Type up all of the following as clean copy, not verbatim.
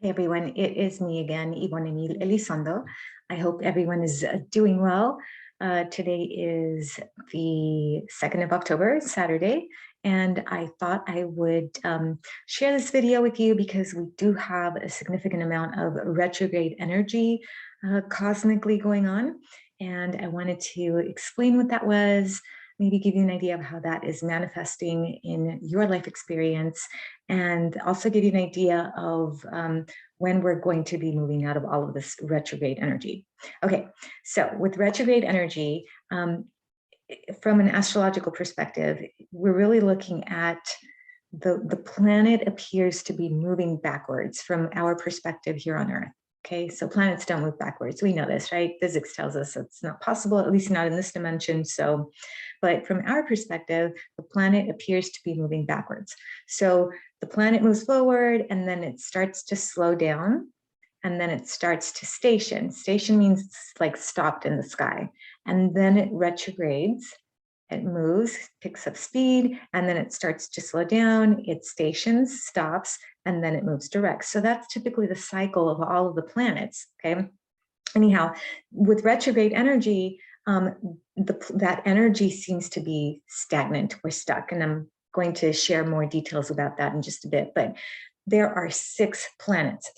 Hey everyone, it is me again, Yvonne Emil Elizondo. I hope everyone is doing well. Today is the 2nd of October, Saturday, and I thought I would share this video with you because we do have a significant amount of retrograde energy cosmically going on, and I wanted to explain what that was, maybe give you an idea of how that is manifesting in your life experience, and also give you an idea of when we're going to be moving out of all of this retrograde energy. Okay, so with retrograde energy, from an astrological perspective, we're really looking at the planet appears to be moving backwards from our perspective here on Earth. Okay, so planets don't move backwards. We know this, right? Physics tells us it's not possible, at least not in this dimension. So, but from our perspective, the planet appears to be moving backwards. So the planet moves forward and then it starts to slow down and then it starts to station. Station means it's like stopped in the sky. And then it retrogrades. It moves, picks up speed, and then it starts to slow down, it stations, stops, and then it moves direct. So that's typically the cycle of all of the planets, okay? Anyhow, with retrograde energy, that energy seems to be stagnant or stuck, and I'm going to share more details about that in just a bit, but there are six planets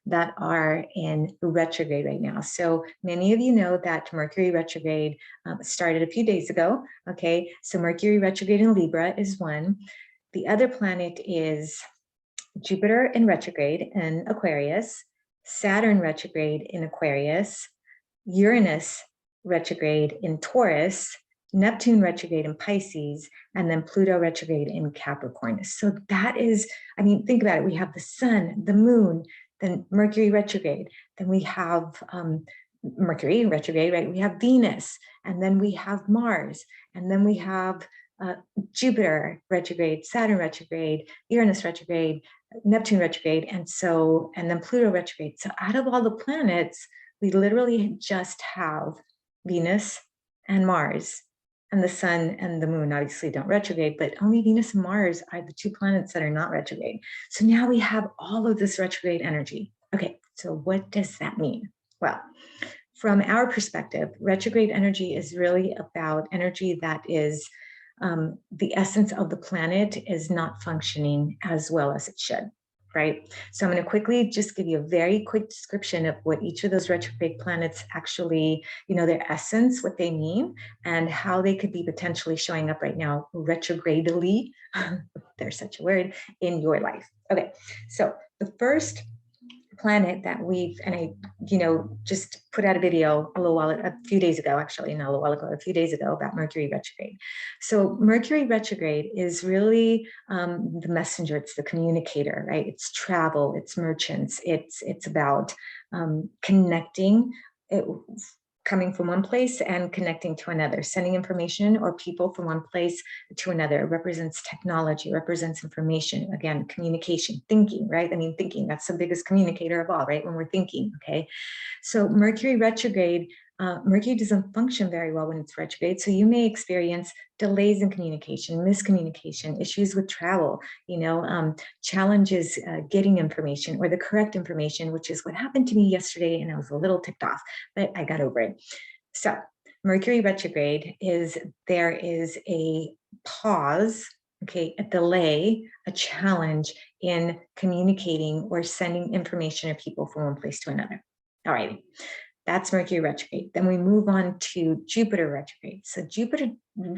that are in retrograde right now. So many of you know that Mercury retrograde started a few days ago. Okay, so Mercury retrograde in Libra is one. The other planet is Jupiter in retrograde in Aquarius, Saturn retrograde in Aquarius, Uranus retrograde in Taurus, Neptune retrograde in Pisces, and then Pluto retrograde in Capricorn. So that is, I mean, think about it. We have the sun, the moon, then Mercury retrograde, then we have Mercury retrograde, right? We have Venus, and then we have Mars, and then we have Jupiter retrograde, Saturn retrograde, Uranus retrograde, Neptune retrograde, and then Pluto retrograde. So out of all the planets, we literally just have Venus and Mars, and the sun and the moon obviously don't retrograde, but only Venus and Mars are the two planets that are not retrograde. So now we have all of this retrograde energy. Okay, so what does that mean? Well, from our perspective, retrograde energy is really about energy that is the essence of the planet is not functioning as well as it should. Right? So I'm going to quickly just give you a very quick description of what each of those retrograde planets actually, their essence, what they mean, and how they could be potentially showing up right now retrogradely, there's such a word, in your life. Okay, so the first planet that I just put out a video a few days ago, actually, not a while ago, a few days ago, about Mercury retrograde. So Mercury retrograde is really the messenger, it's the communicator, right? It's travel, it's merchants, it's about connecting, coming from one place and connecting to another, sending information or people from one place to another. It represents technology, represents information, again, communication, thinking, right? I mean, thinking, that's the biggest communicator of all, right? When we're thinking, okay? So Mercury retrograde, Mercury doesn't function very well when it's retrograde. So you may experience delays in communication, miscommunication, issues with travel, challenges getting information or the correct information, which is what happened to me yesterday. And I was a little ticked off, but I got over it. So Mercury retrograde there is a pause, okay, a delay, a challenge in communicating or sending information or people from one place to another. All right. That's Mercury retrograde. Then we move on to Jupiter retrograde. So Jupiter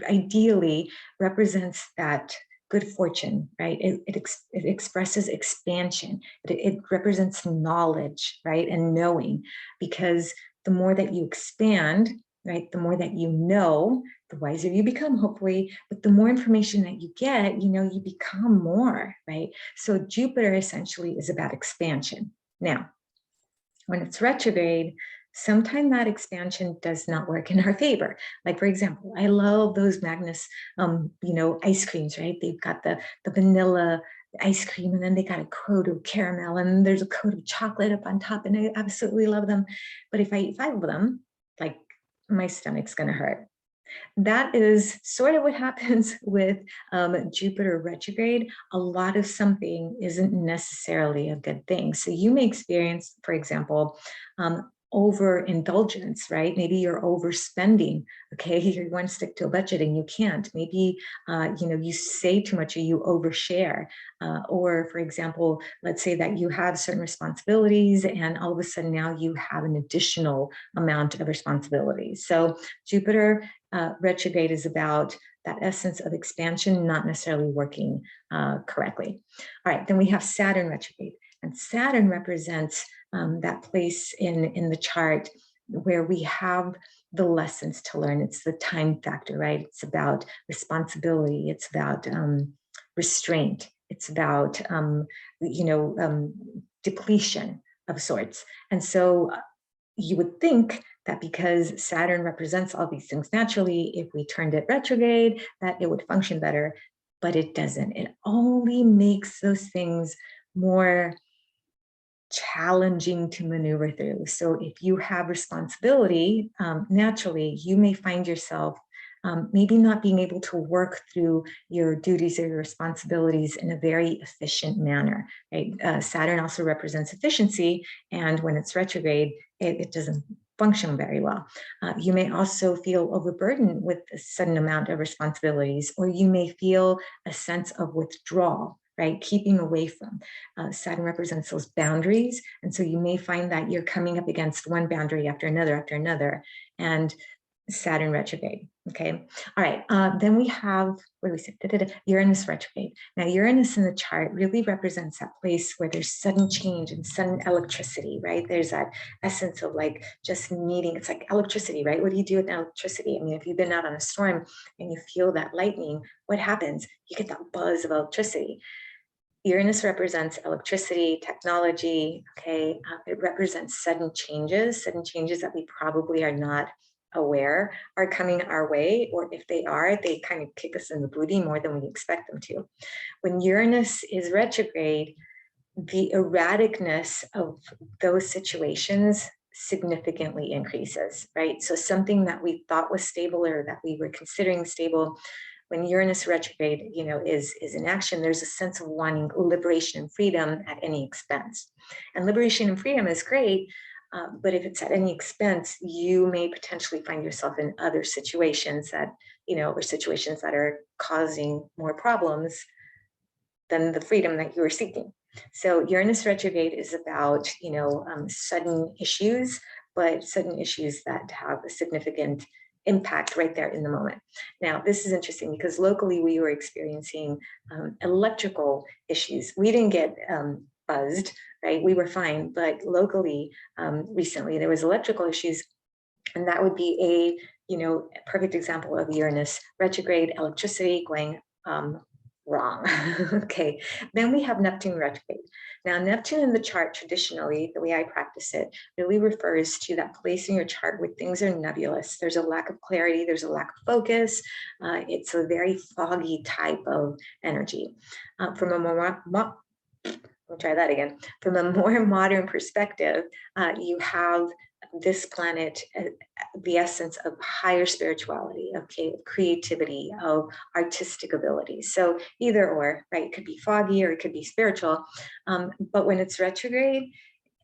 ideally represents that good fortune, right? It expresses expansion. It represents knowledge, right? And knowing, because the more that you expand, right, the more that you know, the wiser you become, hopefully, but the more information that you get, you become more, right? So Jupiter essentially is about expansion. Now, when it's retrograde, sometimes that expansion does not work in our favor. Like, for example, I love those Magnus, ice creams, right? They've got the vanilla ice cream, and then they got a coat of caramel, and there's a coat of chocolate up on top, and I absolutely love them. But if I eat 5 of them, like, my stomach's going to hurt. That is sort of what happens with Jupiter retrograde. A lot of something isn't necessarily a good thing. So you may experience, for example, overindulgence, right? Maybe you're overspending. Okay, you want to stick to a budget and you can't. Maybe you save too much or you overshare. Or, for example, let's say that you have certain responsibilities and all of a sudden now you have an additional amount of responsibilities. So Jupiter retrograde is about that essence of expansion not necessarily working correctly. All right, then we have Saturn retrograde, and Saturn represents that place in the chart where we have the lessons to learn. It's the time factor, right? It's about responsibility. It's about restraint. It's about depletion of sorts. And so you would think that because Saturn represents all these things naturally, if we turned it retrograde, that it would function better, but it doesn't. It only makes those things more challenging to maneuver through. So if you have responsibility, naturally, you may find yourself maybe not being able to work through your duties or your responsibilities in a very efficient manner. Right? Saturn also represents efficiency, and when it's retrograde, it doesn't function very well. You may also feel overburdened with a sudden amount of responsibilities, or you may feel a sense of withdrawal, right? Keeping away from. Saturn represents those boundaries. And so you may find that you're coming up against one boundary after another, and Saturn retrograde, okay? All right, then we have, what do we say? Uranus retrograde. Now, Uranus in the chart really represents that place where there's sudden change and sudden electricity, right? There's that essence of like just needing, it's like electricity, right? What do you do with electricity? I mean, if you've been out on a storm and you feel that lightning, what happens? You get that buzz of electricity. Uranus represents electricity, technology, okay? It represents sudden changes that we probably are not aware are coming our way, or if they are, they kind of kick us in the booty more than we expect them to. When Uranus is retrograde, the erraticness of those situations significantly increases, right? So something that we thought was stable or that we were considering stable, when Uranus retrograde, is in action, there's a sense of wanting liberation and freedom at any expense. And liberation and freedom is great, but if it's at any expense, you may potentially find yourself in other situations that, or situations that are causing more problems than the freedom that you were seeking. So Uranus retrograde is about, sudden issues, but sudden issues that have a significant impact right there in the moment. Now, this is interesting because locally we were experiencing electrical issues. We didn't get buzzed, right? We were fine, but locally recently there was electrical issues, and that would be a perfect example of Uranus retrograde, electricity going wrong. Okay, then we have Neptune retrograde. Now, Neptune in the chart, traditionally, the way I practice it, really refers to that place in your chart where things are nebulous. There's a lack of clarity, there's a lack of focus. It's a very foggy type of energy. From a more modern perspective, you have this planet, the essence of higher spirituality, of creativity, of artistic ability. So either or, right? It could be foggy or it could be spiritual. But when it's retrograde,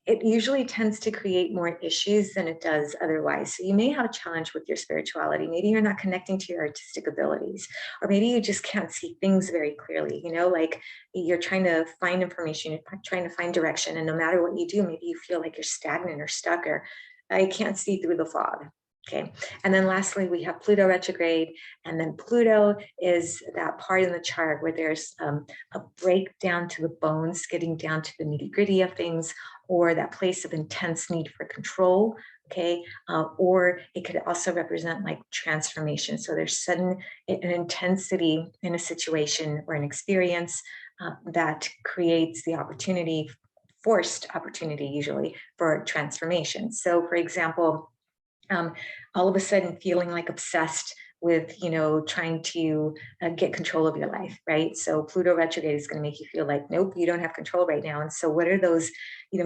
it usually tends to create more issues than it does otherwise. So you may have a challenge with your spirituality. Maybe you're not connecting to your artistic abilities, or maybe you just can't see things very clearly, like you're trying to find information, you're trying to find direction, and no matter what you do, maybe you feel like you're stagnant or stuck, or I can't see through the fog. Okay, and then lastly, we have Pluto retrograde, and then Pluto is that part in the chart where there's a breakdown to the bones, getting down to the nitty gritty of things, or that place of intense need for control, okay? Or it could also represent like transformation. So there's sudden an intensity in a situation or an experience that creates the opportunity, forced opportunity usually, for transformation. So for example, all of a sudden feeling like obsessed with, trying to get control of your life, right? So Pluto retrograde is going to make you feel like, nope, you don't have control right now. And so what are those,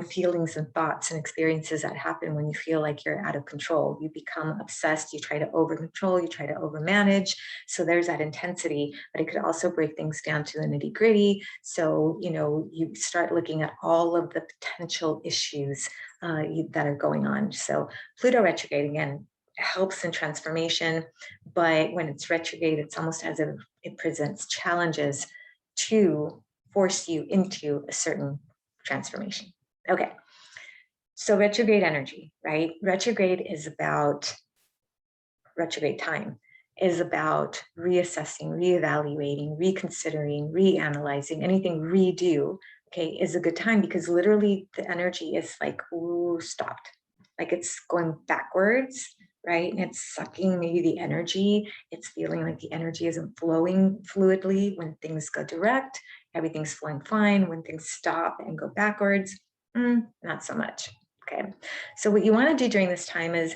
feelings and thoughts and experiences that happen when you feel like you're out of control? You become obsessed, you try to over control, you try to over manage. So there's that intensity, but it could also break things down to the nitty gritty. So, you start looking at all of the potential issues that are going on. So Pluto retrograde, again, helps in transformation, but when it's retrograde, it's almost as if it presents challenges to force you into a certain transformation. Okay, so retrograde energy, right? Retrograde time is about reassessing, reevaluating, reconsidering, reanalyzing, anything redo, okay, is a good time, because literally the energy is like, ooh, stopped. Like it's going backwards, right? And it's sucking maybe the energy. It's feeling like the energy isn't flowing fluidly when things go direct. Everything's flowing fine. When things stop and go backwards, not so much. Okay. So what you want to do during this time is,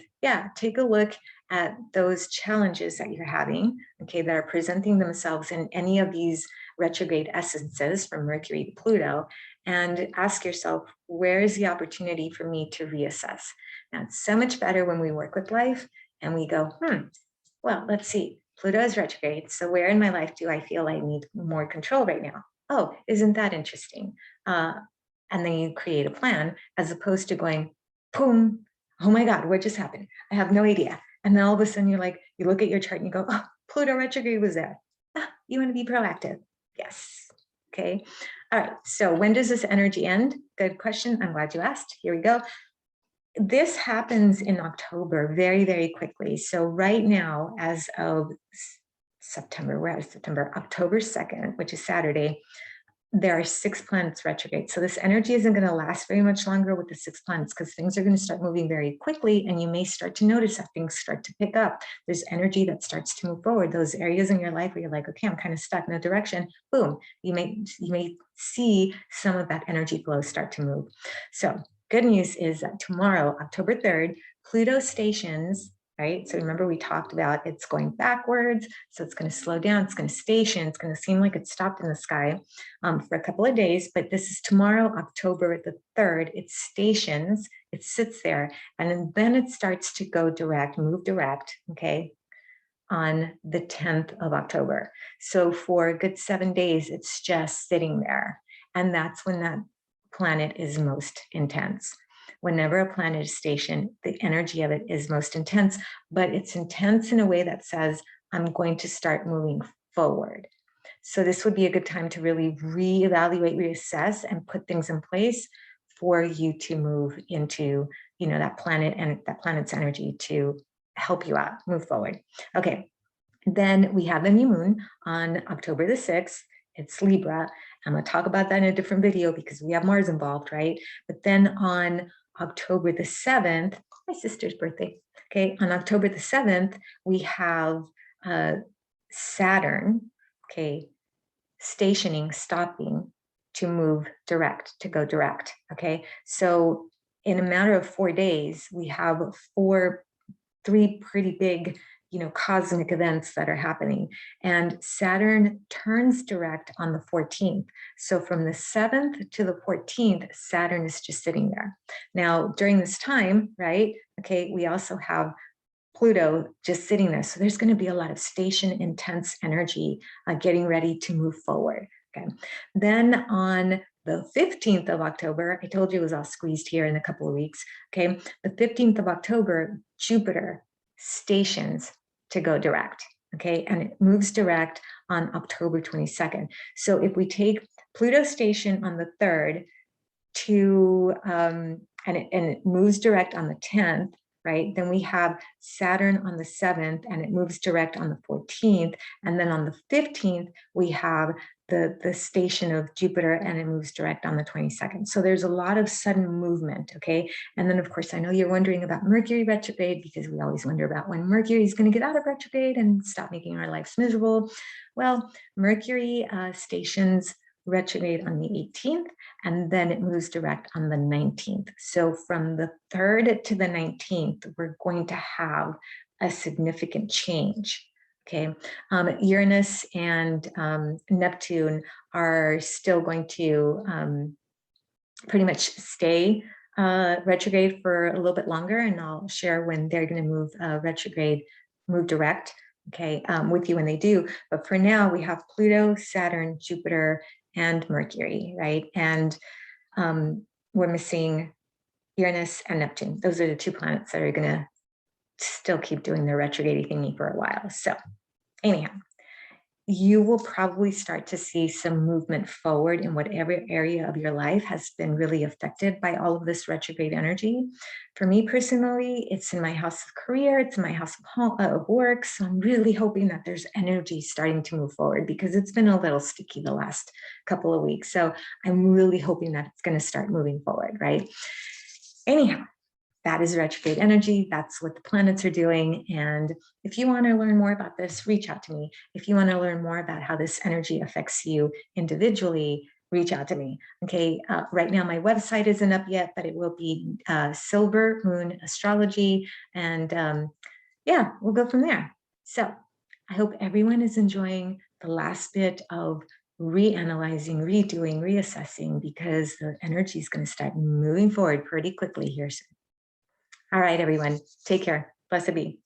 take a look at those challenges that you're having, okay, that are presenting themselves in any of these retrograde essences from Mercury to Pluto, and ask yourself, where is the opportunity for me to reassess? Now, it's so much better when we work with life and we go, well, let's see, Pluto is retrograde, so where in my life do I feel I need more control right now? Oh, isn't that interesting? And then you create a plan, as opposed to going, boom, oh my God, what just happened? I have no idea. And then all of a sudden you're like, you look at your chart and you go, oh, Pluto retrograde was there. You want to be proactive. Yes. Okay. All right. So when does this energy end? Good question. I'm glad you asked. Here we go. This happens in October very, very quickly. So right now, as of September, we're at September, October 2nd, which is Saturday, there are 6 planets retrograde. So this energy isn't going to last very much longer with the 6 planets, because things are going to start moving very quickly, and you may start to notice that things start to pick up. There's energy that starts to move forward. Those areas in your life where you're like, okay, I'm kind of stuck in a direction, boom, you may see some of that energy flow start to move. So good news is that tomorrow, October 3rd, Pluto stations, right? So remember, we talked about it's going backwards, so it's going to slow down, it's going to station, it's going to seem like it's stopped in the sky for a couple of days, but this is tomorrow, October the 3rd, it stations, it sits there, and then it starts to go direct, move direct, okay, on the 10th of October. So for a good 7 days, it's just sitting there, and that's when that planet is most intense. Whenever a planet is stationed, the energy of it is most intense, but it's intense in a way that says, I'm going to start moving forward. So this would be a good time to really reevaluate, reassess, and put things in place for you to move into, that planet and that planet's energy to help you out, move forward. Okay, then we have the new moon on October the 6th. It's Libra. I'm going to talk about that in a different video because we have Mars involved, right? But then on October the 7th, my sister's birthday, okay, on October the 7th, we have Saturn, okay, stationing, stopping to move direct, to go direct, okay? So in a matter of 4 days, we have three pretty big, cosmic events that are happening. And Saturn turns direct on the 14th. So from the 7th to the 14th, Saturn is just sitting there. Now, during this time, right, okay, we also have Pluto just sitting there. So there's going to be a lot of station intense energy getting ready to move forward. Okay. Then on the 15th of October, I told you it was all squeezed here in a couple of weeks. Okay. The 15th of October, Jupiter stations to go direct. Okay. And it moves direct on October 22nd. So if we take Pluto station on the 3rd to, and it moves direct on the 10th, right? Then we have Saturn on the 7th and it moves direct on the 14th. And then on the 15th, we have the station of Jupiter and it moves direct on the 22nd. So there's a lot of sudden movement, okay? And then of course, I know you're wondering about Mercury retrograde because we always wonder about when Mercury is going to get out of retrograde and stop making our lives miserable. Well, Mercury stations retrograde on the 18th, and then it moves direct on the 19th. So from the 3rd to the 19th, we're going to have a significant change, Okay, Uranus and Neptune are still going to pretty much stay retrograde for a little bit longer, and I'll share when they're going to move retrograde, move direct, okay, with you when they do. But for now, we have Pluto, Saturn, Jupiter, and Mercury, right? And we're missing Uranus and Neptune. Those are the two planets that are going to still keep doing their retrograde thingy for a while. So anyhow, you will probably start to see some movement forward in whatever area of your life has been really affected by all of this retrograde energy. For me personally, it's in my house of career, it's in my house of home, of work. So I'm really hoping that there's energy starting to move forward, because it's been a little sticky the last couple of weeks. So I'm really hoping that it's going to start moving forward, right? Anyhow, that is retrograde energy. That's what the planets are doing. And if you want to learn more about this, reach out to me. If you want to learn more about how this energy affects you individually, reach out to me. Okay, right now my website isn't up yet, but it will be Silver Moon Astrology. And yeah, we'll go from there. So I hope everyone is enjoying the last bit of reanalyzing, redoing, reassessing, because the energy is going to start moving forward pretty quickly here soon. All right, everyone, take care. Blessed be.